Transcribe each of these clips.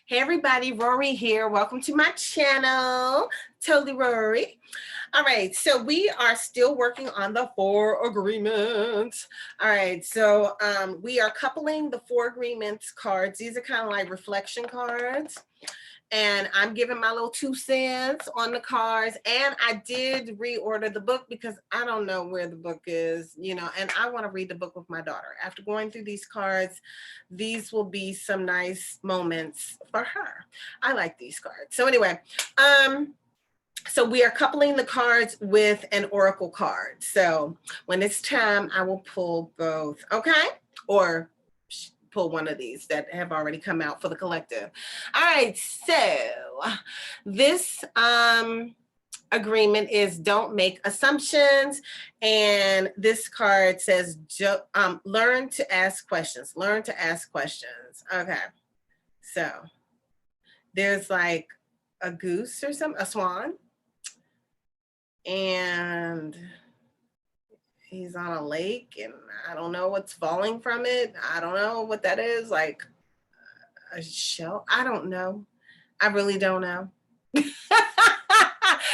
Hey everybody, Rorree here. Welcome to my channel, Totally Rorree. All right, so we are still working on the 4 agreements. All right, so we are coupling the 4 agreements cards. These are kind of like reflection cards. And I'm giving my little 2 cents on the cards. And I did reorder the book because I don't know where the book is, and I want to read the book with my daughter. After going through these cards, these will be some nice moments for her. I like these cards. So anyway, so we are coupling the cards with an oracle card. So when it's time, I will pull both, okay? Or pull one of these that have already come out for the collective. All right, so this agreement is don't make assumptions, and this card says learn to ask questions. Learn to ask questions. Okay, so there's like a goose or something, a swan, and he's on a lake, and I don't know what's falling from it. I don't know what that is, like a shell. I don't know. I really don't know.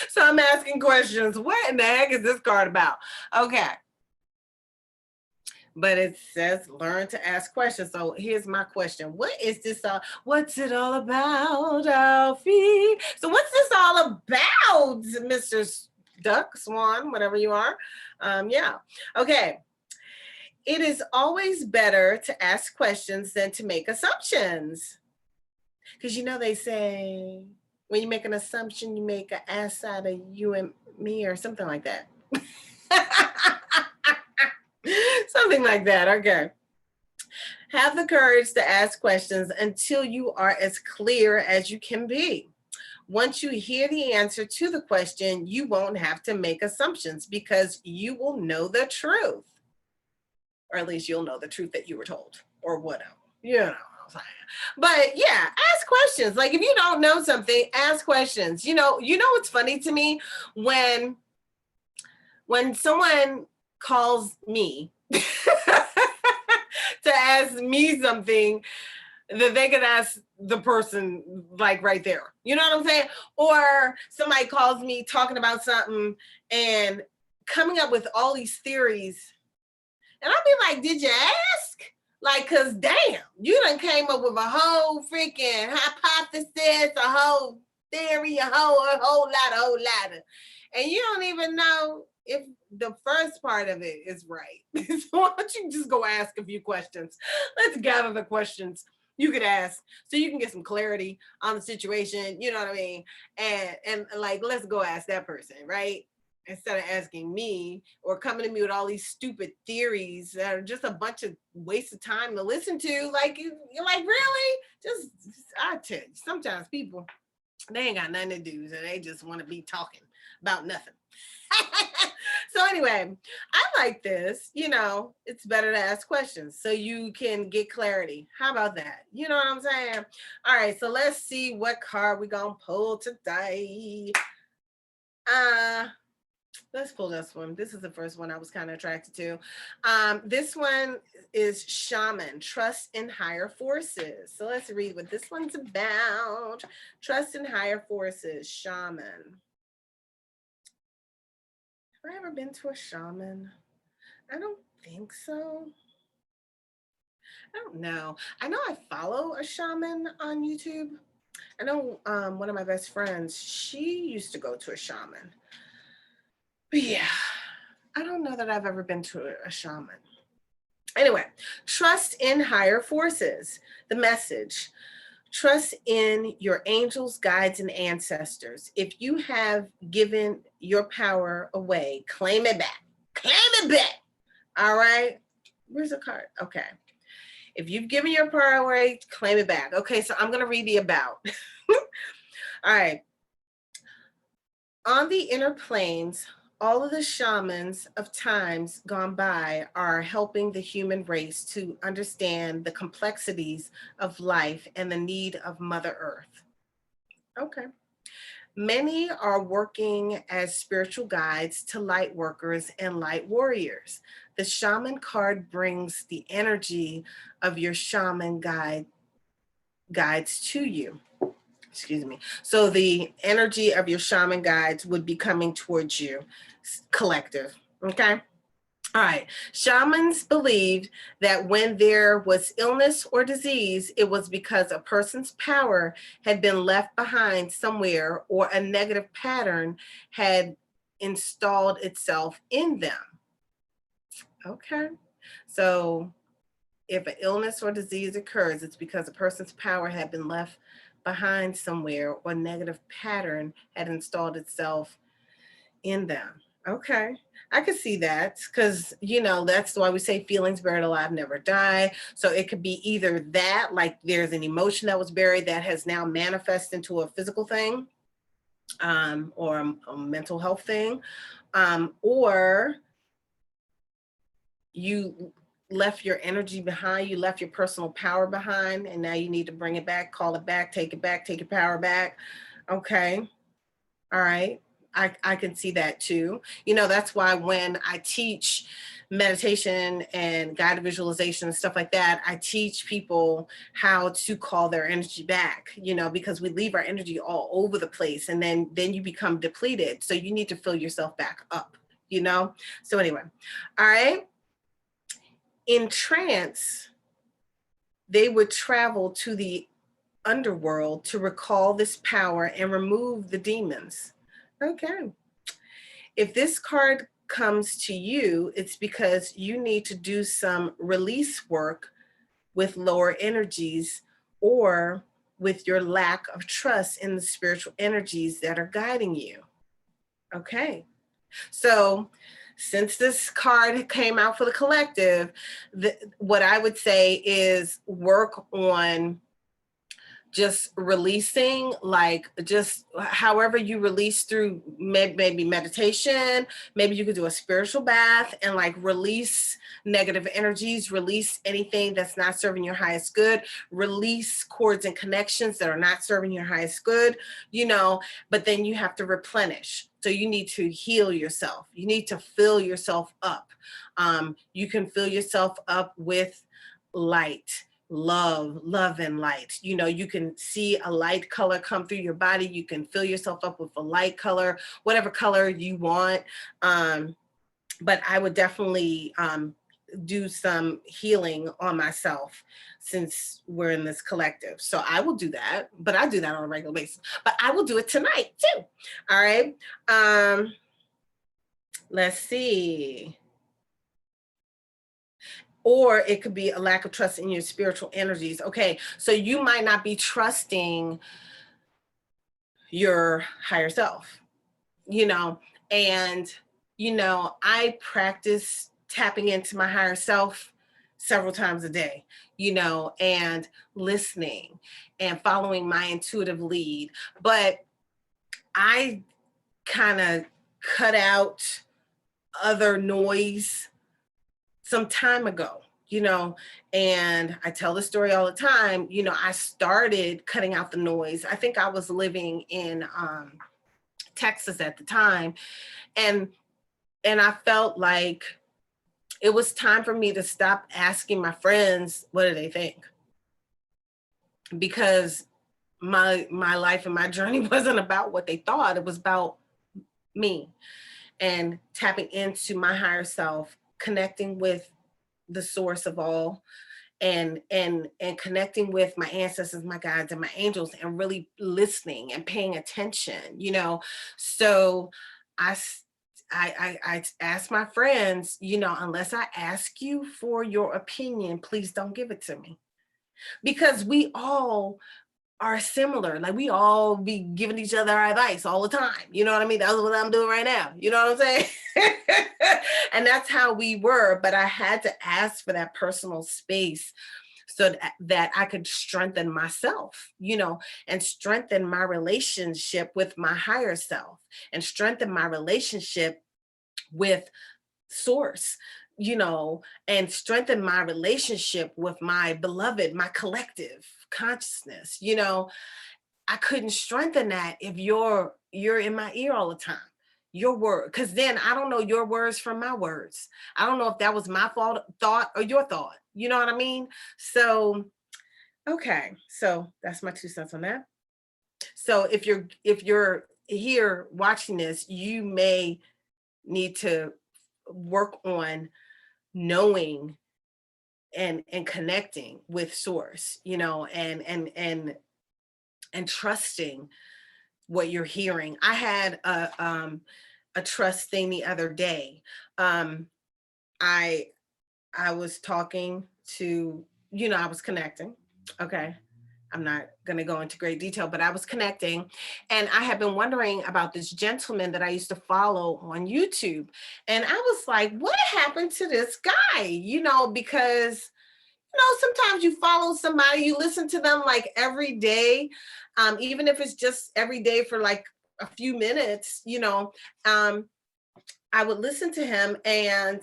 So I'm asking questions. What in the heck is this card about? Okay. But it says learn to ask questions. So here's my question. What is this all? What's it all about, Alfie? So what's this all about, Mr. Duck, Swan, whatever you are? Yeah. Okay. It is always better to ask questions than to make assumptions. Because they say when you make an assumption, you make an ass out of you and me or something like that. Something like that. Okay. Have the courage to ask questions until you are as clear as you can be. Once you hear the answer to the question, you won't have to make assumptions because you will know the truth. Or at least you'll know the truth that you were told or whatever, But yeah, ask questions. Like if you don't know something, ask questions. What's funny to me when someone calls me to ask me something that they could ask the person like right there. You know what I'm saying? Or somebody calls me talking about something and coming up with all these theories. And I'll be like, did you ask? Like, cause damn, you done came up with a whole freaking hypothesis, a whole theory, a whole lot. And you don't even know if the first part of it is right. So why don't you just go ask a few questions? Let's gather the questions you could ask so you can get some clarity on the situation. You know what I mean? And like, let's go ask that person, right? Instead of asking me or coming to me with all these stupid theories that are just a bunch of waste of time to listen to. Like, you're like, really? I tell you, sometimes people, they ain't got nothing to do, so they just want to be talking about nothing. So anyway, I like this. It's better to ask questions so you can get clarity. How about that? You know what I'm saying? All right, so let's see what card we gonna pull today. Let's pull this one. This is the first one I was kind of attracted to. This one is Shaman, trust in higher forces. So let's read what this one's about. Trust in higher forces, Shaman. Have I ever been to a shaman? I don't think so. I don't know. I know I follow a shaman on YouTube. I know one of my best friends, she used to go to a shaman. But yeah, I don't know that I've ever been to a shaman. Anyway, trust in higher forces. The message. Trust in your angels, guides, and ancestors. If you have given your power away, claim it back. Claim it back. All right. Where's the card? Okay. If you've given your power away, claim it back. Okay, so I'm going to read the about. All right. On the inner planes, all of the shamans of times gone by are helping the human race to understand the complexities of life and the need of Mother Earth. Okay. Many are working as spiritual guides to light workers and light warriors. The shaman card brings the energy of your shaman guide guides to you. Excuse me. So the energy of your shaman guides would be coming towards you, collective. Okay. All right. Shamans believed that when there was illness or disease, it was because a person's power had been left behind somewhere or a negative pattern had installed itself in them. Okay. So if an illness or disease occurs, it's because a person's power had been left behind somewhere or a negative pattern had installed itself in them. Okay. I could see that because, that's why we say feelings buried alive never die. So it could be either that, like there's an emotion that was buried that has now manifested into a physical thing, or a mental health thing, or you left your energy behind, you left your personal power behind, and now you need to bring it back, call it back, take your power back. Okay. All right. I can see that too. That's why when I teach meditation and guided visualization and stuff like that, I teach people how to call their energy back, because we leave our energy all over the place and then you become depleted. So you need to fill yourself back up, So anyway, all right. In trance, they would travel to the underworld to recall this power and remove the demons. Okay. If this card comes to you, it's because you need to do some release work with lower energies or with your lack of trust in the spiritual energies that are guiding you. Okay. So since this card came out for the collective, what I would say is work on just releasing, like just however you release through maybe meditation, maybe you could do a spiritual bath and like release negative energies, release anything that's not serving your highest good, release cords and connections that are not serving your highest good, but then you have to replenish. So you need to heal yourself. You need to fill yourself up. You can fill yourself up with light, love and light. You can see a light color come through your body. You can fill yourself up with a light color, whatever color you want. But I would definitely do some healing on myself since we're in this collective. So I will do that, but I do that on a regular basis. But I will do it tonight too. All right. Let's see. Or it could be a lack of trust in your spiritual energies. Okay, so you might not be trusting your higher self, and, I practice tapping into my higher self several times a day, and listening and following my intuitive lead. But I kind of cut out other noise some time ago, and I tell the story all the time. I started cutting out the noise. I think I was living in Texas at the time, and I felt like it was time for me to stop asking my friends what do they think, because my life and my journey wasn't about what they thought. It was about me and tapping into my higher self, connecting with the source of all, and connecting with my ancestors, my guides, and my angels, and really listening and paying attention. So I ask my friends, unless I ask you for your opinion, please don't give it to me, because we all are similar. Like we all be giving each other our advice all the time. You know what I mean? That's what I'm doing right now. You know what I'm saying? And that's how we were. But I had to ask for that personal space so that I could strengthen myself, and strengthen my relationship with my higher self, and strengthen my relationship with source, and strengthen my relationship with my beloved, my collective consciousness. I couldn't strengthen that if you're in my ear all the time. Your word, because then I don't know your words from my words. I don't know if that was my thought or your thought. You know what I mean? So Okay, so that's my 2 cents on that. So if you're here watching this, you may need to work on knowing and connecting with source, and trusting what you're hearing. I had a trust thing the other day. Um I I was talking to, I was connecting. Okay. I'm not going to go into great detail, but I was connecting, and I had been wondering about this gentleman that I used to follow on YouTube. And I was like, what happened to this guy? Because sometimes you follow somebody, you listen to them like every day, even if it's just every day for like a few minutes. Um, I would listen to him, and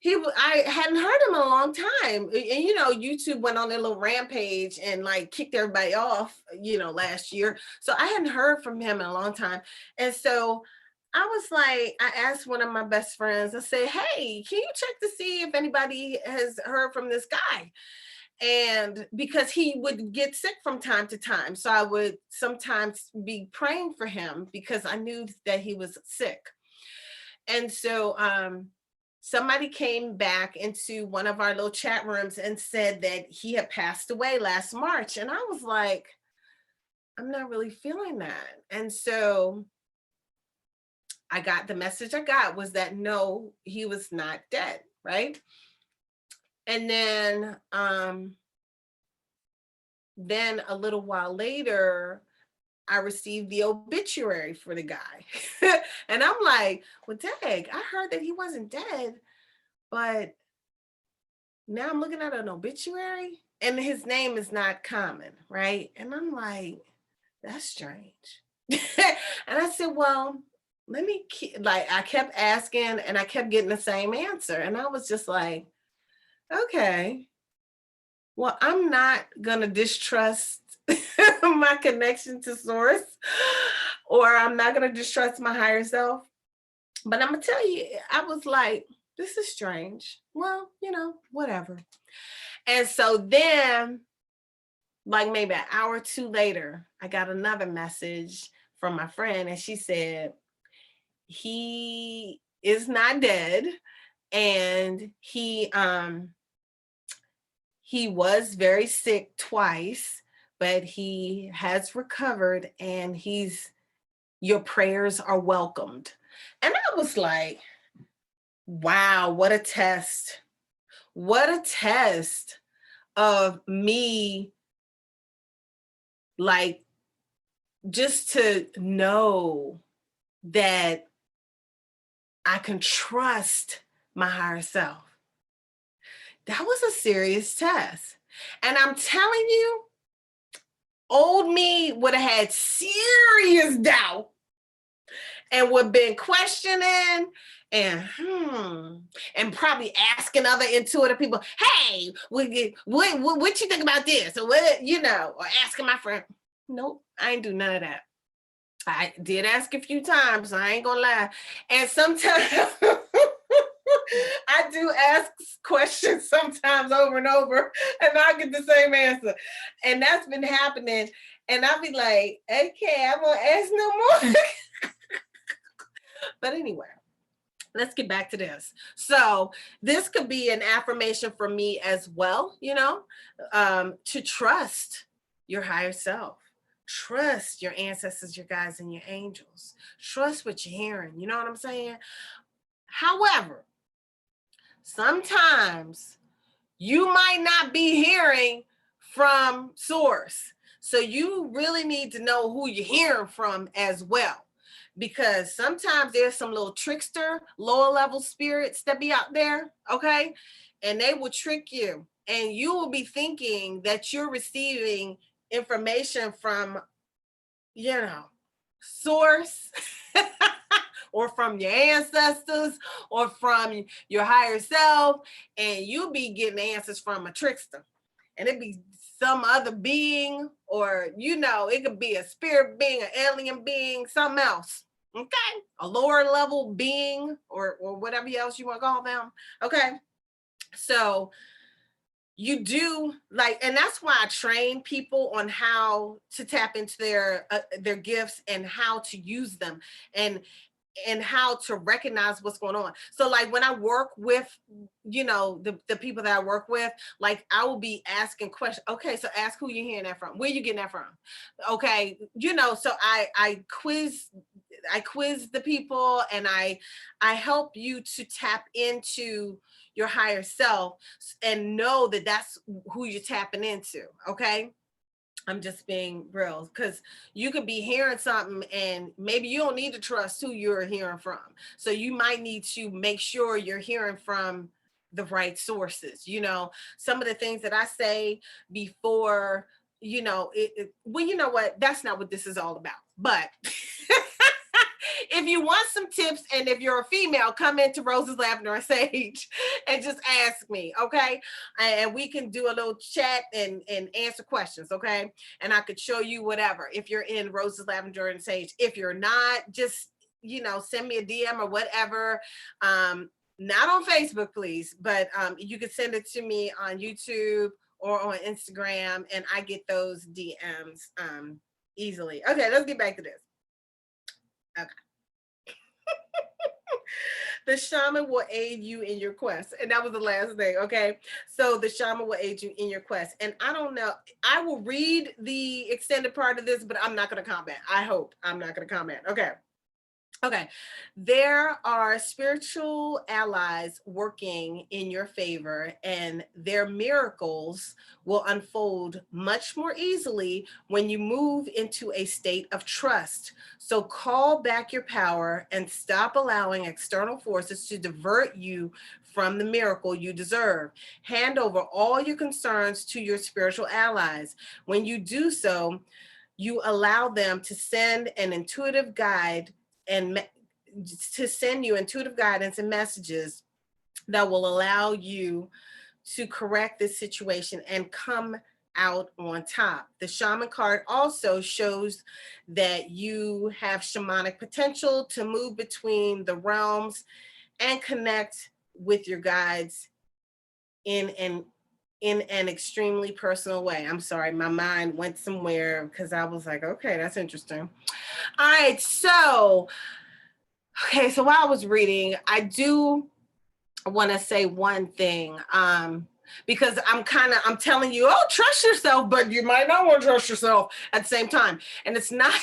I hadn't heard him in a long time. And YouTube went on their little rampage and like kicked everybody off, last year. So I hadn't heard from him in a long time. And so I was like, I asked one of my best friends, I said, hey, can you check to see if anybody has heard from this guy? And because he would get sick from time to time. So I would sometimes be praying for him because I knew that he was sick. And so somebody came back into one of our little chat rooms and said that he had passed away last March. And I was like, I'm not really feeling that. And so I got the message I got was that no, he was not dead, right? And then a little while later, I received the obituary for the guy. And I'm like, well, dang, I heard that he wasn't dead, but now I'm looking at an obituary and his name is not common, right? And I'm like, that's strange. And I said, well, like, I kept asking and I kept getting the same answer. And I was just like, okay, well, I'm not going to distrust my connection to source, or I'm not going to distrust my higher self. But I'm going to tell you, I was like, this is strange. Well, whatever. And so then, like maybe an hour or two later, I got another message from my friend, and she said, he is not dead. And he was very sick twice, but he has recovered, and your prayers are welcomed. And I was like, wow, what a test. What a test of me, like, just to know that I can trust my higher self. That was a serious test. And I'm telling you, old me would have had serious doubt and would have been questioning and probably asking other intuitive people, hey, what you think about this? Or or asking my friend. Nope, I ain't do none of that. I did ask a few times, I ain't gonna lie. And sometimes I do ask questions sometimes over and over, and I get the same answer. And that's been happening. And I'll be like, okay, I won't ask no more. But anyway, let's get back to this. So this could be an affirmation for me as well, to trust your higher self. Trust your ancestors, your guides, and your angels. Trust what you're hearing. You know what I'm saying? However, sometimes you might not be hearing from source. So you really need to know who you're hearing from as well. Because sometimes there's some little trickster, lower level spirits that be out there, okay? And they will trick you. And you will be thinking that you're receiving information from, source or from your ancestors or from your higher self, and you'll be getting answers from a trickster. And it be some other being, or it could be a spirit being, an alien being, something else. Okay, a lower level being, or whatever else you want to call them. Okay, so you do like, and that's why I train people on how to tap into their gifts and how to use them, and how to recognize what's going on. So like when I work with, the people that I work with, like I will be asking questions. Okay, so ask who you're hearing that from. Where you getting that from? Okay, so I quiz the people, and I help you to tap into your higher self and know that that's who you're tapping into. Okay, I'm just being real, because you could be hearing something and maybe you don't need to trust who you're hearing from. So you might need to make sure you're hearing from the right sources. Some of the things that I say before, well, you know what? That's not what this is all about. But if you want some tips, and if you're a female, come into Roses, Lavender, and Sage and just ask me, okay? And we can do a little chat and answer questions, okay? And I could show you whatever. If you're in Roses, Lavender, and Sage, if you're not, just send me a DM or whatever. Not on Facebook, please, but you could send it to me on YouTube or on Instagram, and I get those DMs easily. Okay, let's get back to this. Okay. The shaman will aid you in your quest. And that was the last thing. Okay. So the shaman will aid you in your quest. And I don't know, I will read the extended part of this, but I'm not going to comment. I hope I'm not going to comment. Okay. Okay. There are spiritual allies working in your favor, and their miracles will unfold much more easily when you move into a state of trust. So call back your power and stop allowing external forces to divert you from the miracle you deserve. Hand over all your concerns to your spiritual allies. When you do so, you allow them to send an intuitive guide and to send you intuitive guidance and messages that will allow you to correct this situation and come out on top. The shaman card also shows that you have shamanic potential to move between the realms and connect with your guides in an extremely personal way. I'm sorry, my mind went somewhere because I was like, okay, that's interesting. All right, so while I was reading, I do want to say one thing, because I'm telling you, oh, trust yourself, but you might not want to trust yourself at the same time. And it's not,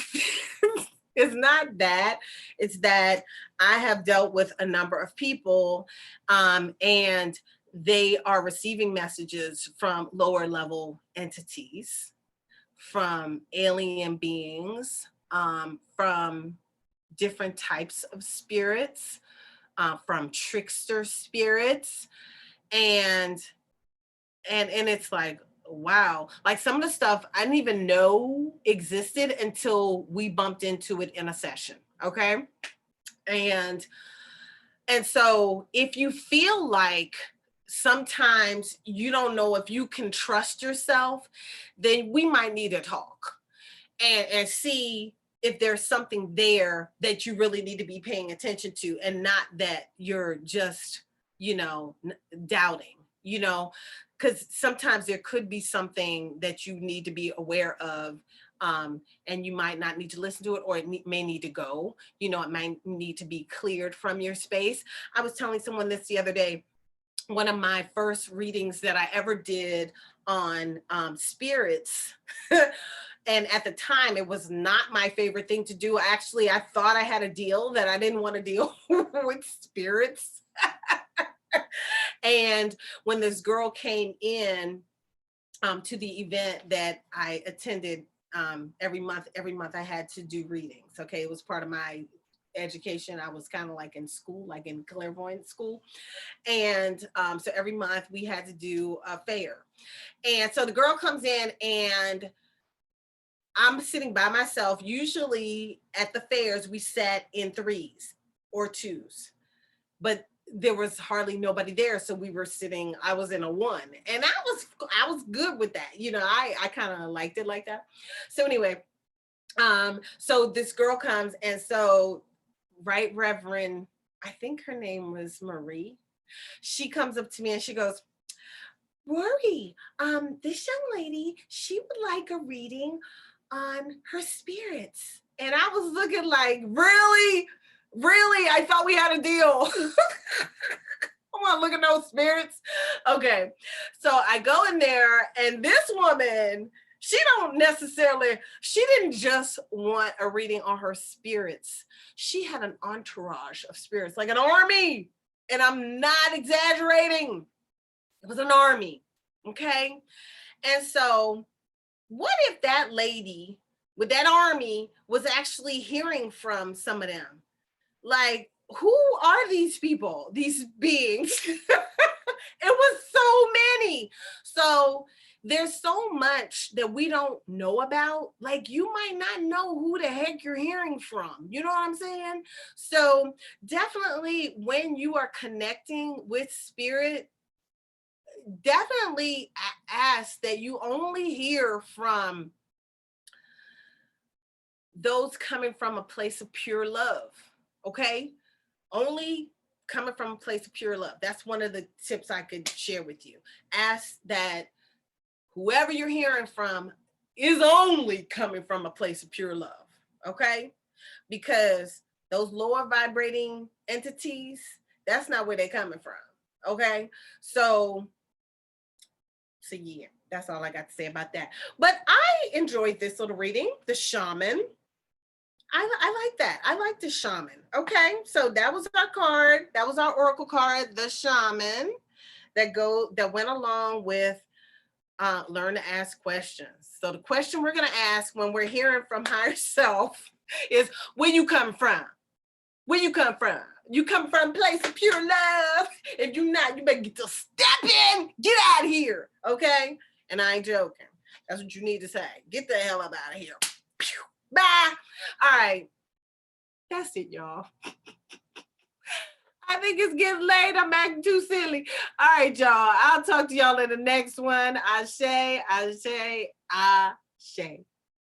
it's not that, it's that I have dealt with a number of people, and they are receiving messages from lower level entities, from alien beings, from different types of spirits, from trickster spirits, and it's like, wow, like some of the stuff I didn't even know existed until we bumped into it in a session. Okay. And so if you feel like sometimes you don't know if you can trust yourself, then we might need to talk and see if there's something there that you really need to be paying attention to, and not that you're just, doubting, because sometimes there could be something that you need to be aware of, and you might not need to listen to it, or it may need to go, it might need to be cleared from your space. I was telling someone this the other day. One of my first readings that I ever did on spirits. And at the time, it was not my favorite thing to do. Actually, I thought I had a deal that I didn't want to deal with spirits. And when this girl came in to the event that I attended, every month I had to do readings. Okay, it was part of my education. I was kind of like in school, like in clairvoyant school. And so every month we had to do a fair. And so the girl comes in, and I'm sitting by myself. Usually at the fairs, we sat in threes or twos, but there was hardly nobody there. So we were sitting, I was in a one, and I was good with that. I kind of liked it like that. So anyway, so this girl comes, and so Right Reverend, I think her name was Marie. She comes up to me and she goes, Rorree, this young lady, she would like a reading on her spirits. And I was looking like, really? Really? I thought we had a deal. I want to look at those spirits. Okay. So I go in there, and this woman, she didn't just want a reading on her spirits. She had an entourage of spirits, like an army. And I'm not exaggerating. It was an army. Okay. And so, what if that lady with that army was actually hearing from some of them? Like, who are these people, these beings? It was so many. So there's so much that we don't know about. Like, you might not know who the heck you're hearing from. You know what I'm saying? So definitely when you are connecting with spirit, definitely ask that you only hear from those coming from a place of pure love. Okay? Only coming from a place of pure love. That's one of the tips I could share with you. Ask that whoever you're hearing from is only coming from a place of pure love. Okay? Because those lower vibrating entities, that's not where they're coming from. Okay? So yeah, that's all I got to say about that. But I enjoyed this little reading, the shaman. I like that. I like the shaman. Okay, so that was our card. That was our oracle card, the shaman, that went along with learn to ask questions. So the question we're gonna ask when we're hearing from higher self is, where you come from? Where you come from? You come from a place of pure love. If you're not, you better get to step in. Get out of here. Okay? And I ain't joking. That's what you need to say. Get the hell up out of here. Pew. Bye. All right. That's it, y'all. I think it's getting late. I'm acting too silly. All right, y'all. I'll talk to y'all in the next one. Ashe, ashe, ashe.